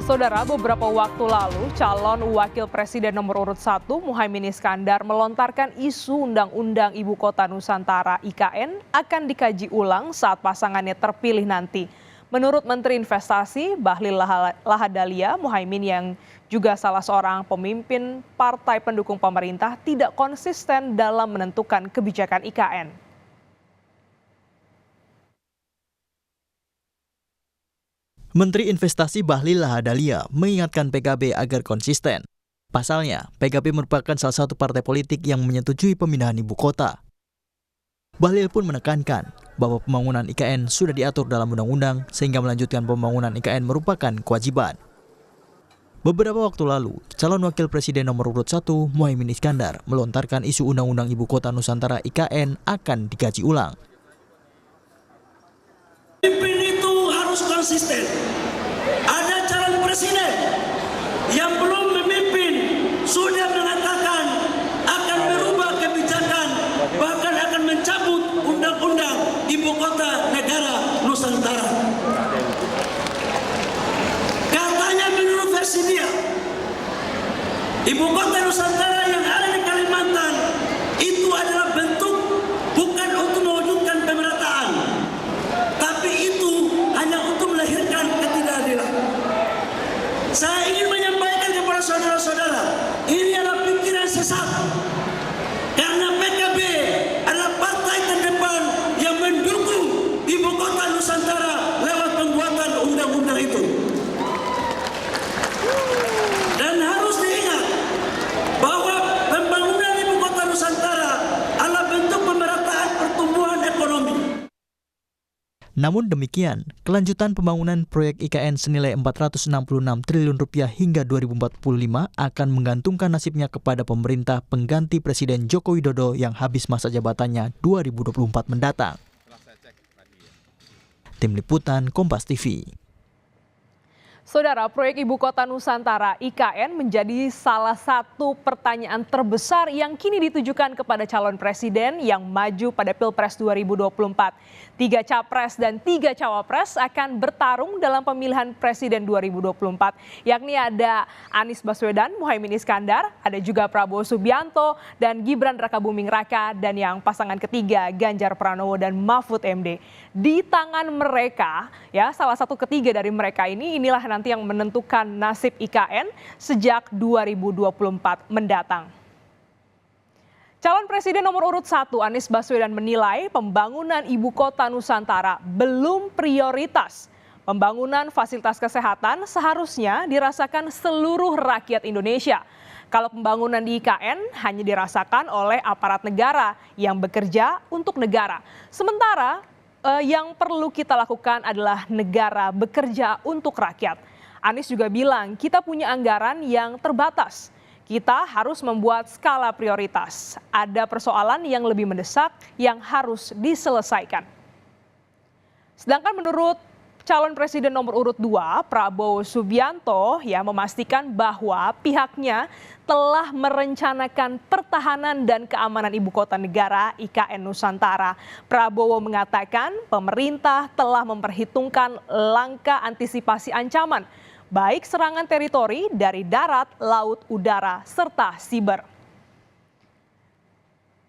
Saudara, beberapa waktu lalu calon wakil presiden nomor urut 1 Muhaimin Iskandar melontarkan isu Undang-Undang Ibu Kota Nusantara (IKN) akan dikaji ulang saat pasangannya terpilih nanti. Menurut Menteri Investasi Bahlil Lahadalia, Muhaimin yang juga salah seorang pemimpin partai pendukung pemerintah tidak konsisten dalam menentukan kebijakan IKN. Menteri Investasi Bahlil Lahadalia mengingatkan PKB agar konsisten. Pasalnya, PKB merupakan salah satu partai politik yang menyetujui pemindahan ibu kota. Bahlil pun menekankan bahwa pembangunan IKN sudah diatur dalam undang-undang sehingga melanjutkan pembangunan IKN merupakan kewajiban. Beberapa waktu lalu, calon wakil presiden nomor urut 1 Muhaimin Iskandar melontarkan isu Undang-Undang Ibu Kota Nusantara IKN akan dikaji ulang. Konsisten. Ada calon presiden yang belum memimpin sudah mengatakan akan merubah kebijakan, bahkan akan mencabut undang-undang ibu kota negara Nusantara. Katanya menurut versi dia, ibu kota Nusantara yang ada di Kalimantan itu adalah bentuk bukan untuk mewujudkan pemerataan, tapi itu hanya untuk melahirkan ketidakadilan. Saya ingin menyampaikan kepada saudara-saudara, ini adalah pikiran sesat. Karena PKB adalah partai terdepan yang mendukung ibu kota Nusantara lewat pembuatan undang-undang itu. Dan harus diingat bahwa pembangunan ibu kota Nusantara adalah bentuk pemerataan pertumbuhan ekonomi. Namun demikian, kelanjutan pembangunan proyek IKN senilai Rp466 triliun hingga 2045 akan menggantungkan nasibnya kepada pemerintah pengganti Presiden Joko Widodo yang habis masa jabatannya 2024 mendatang. Tim Liputan Kompas TV. Saudara, proyek Ibu Kota Nusantara (IKN) menjadi salah satu pertanyaan terbesar yang kini ditujukan kepada calon presiden yang maju pada Pilpres 2024. 3 capres dan 3 cawapres akan bertarung dalam pemilihan presiden 2024, yakni ada Anies Baswedan, Muhaimin Iskandar, ada juga Prabowo Subianto dan Gibran Rakabuming Raka, dan yang pasangan ketiga Ganjar Pranowo dan Mahfud MD. Di tangan mereka, ya salah satu ketiga dari mereka inilah nanti yang menentukan nasib IKN sejak 2024 mendatang. Calon Presiden nomor urut 1 Anies Baswedan menilai pembangunan Ibu Kota Nusantara belum prioritas. Pembangunan fasilitas kesehatan seharusnya dirasakan seluruh rakyat Indonesia. Kalau pembangunan di IKN hanya dirasakan oleh aparat negara yang bekerja untuk negara. Sementara yang perlu kita lakukan adalah negara bekerja untuk rakyat. Anies juga bilang kita punya anggaran yang terbatas. Kita harus membuat skala prioritas. Ada persoalan yang lebih mendesak yang harus diselesaikan. Sedangkan menurut calon presiden nomor urut 2 Prabowo Subianto memastikan bahwa pihaknya telah merencanakan pertahanan dan keamanan ibu kota negara IKN Nusantara. Prabowo mengatakan pemerintah telah memperhitungkan langkah antisipasi ancaman, baik serangan teritori dari darat, laut, udara, serta siber.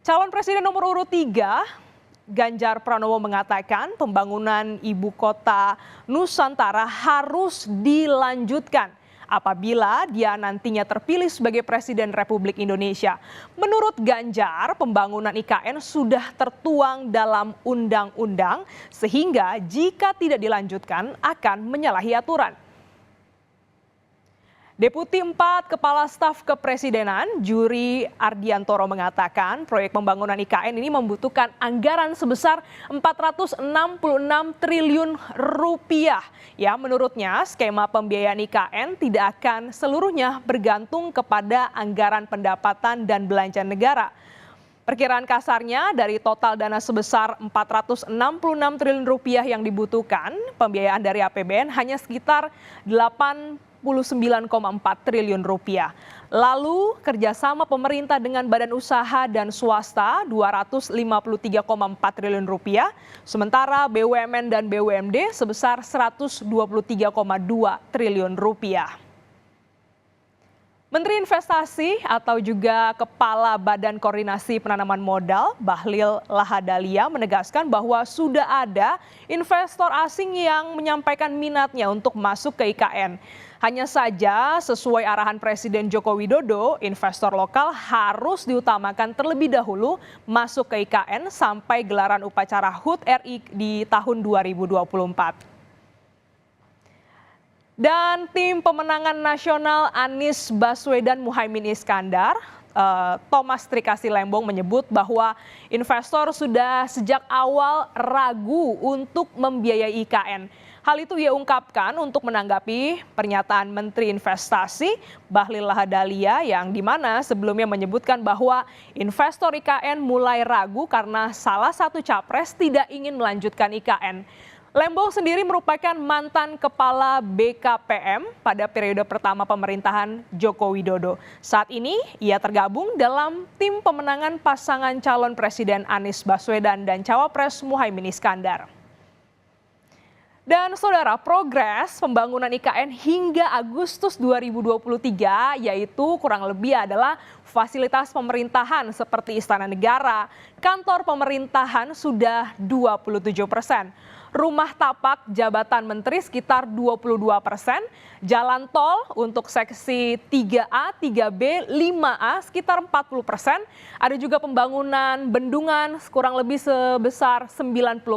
Calon presiden nomor urut 3 Ganjar Pranowo mengatakan pembangunan ibu kota Nusantara harus dilanjutkan apabila dia nantinya terpilih sebagai Presiden Republik Indonesia. Menurut Ganjar, pembangunan IKN sudah tertuang dalam undang-undang sehingga jika tidak dilanjutkan akan menyalahi aturan. Deputi 4 Kepala Staf Kepresidenan Juri Ardiantoro mengatakan proyek pembangunan IKN ini membutuhkan anggaran sebesar Rp466 triliun. Ya, menurutnya skema pembiayaan IKN tidak akan seluruhnya bergantung kepada anggaran pendapatan dan belanja negara. Perkiraan kasarnya dari total dana sebesar Rp466 triliun yang dibutuhkan, pembiayaan dari APBN hanya sekitar 8 triliun rupiah. Lalu kerjasama pemerintah dengan badan usaha dan swasta 253,4 triliun rupiah, sementara BUMN dan BUMD sebesar 123,2 triliun rupiah. Menteri Investasi atau juga Kepala Badan Koordinasi Penanaman Modal Bahlil Lahadalia menegaskan bahwa sudah ada investor asing yang menyampaikan minatnya untuk masuk ke IKN. Hanya saja sesuai arahan Presiden Joko Widodo, investor lokal harus diutamakan terlebih dahulu masuk ke IKN sampai gelaran upacara HUT RI di tahun 2024. Dan tim pemenangan nasional Anies Baswedan Muhaimin Iskandar, Thomas Trikasi Lembong menyebut bahwa investor sudah sejak awal ragu untuk membiayai IKN. Hal itu ia ungkapkan untuk menanggapi pernyataan Menteri Investasi Bahlil Lahadalia yang dimana sebelumnya menyebutkan bahwa investor IKN mulai ragu karena salah satu capres tidak ingin melanjutkan IKN. Lembong sendiri merupakan mantan kepala BKPM pada periode pertama pemerintahan Joko Widodo. Saat ini ia tergabung dalam tim pemenangan pasangan calon presiden Anies Baswedan dan cawapres Muhaimin Iskandar. Dan saudara, progres pembangunan IKN hingga Agustus 2023 yaitu kurang lebih adalah fasilitas pemerintahan seperti Istana Negara, kantor pemerintahan sudah 27%. Rumah tapak jabatan menteri sekitar 22%, jalan tol untuk seksi 3A, 3B, 5A sekitar 40%, ada juga pembangunan bendungan kurang lebih sebesar 90%,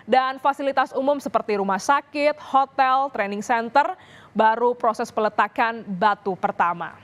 dan fasilitas umum seperti rumah sakit, hotel, training center, baru proses peletakan batu pertama.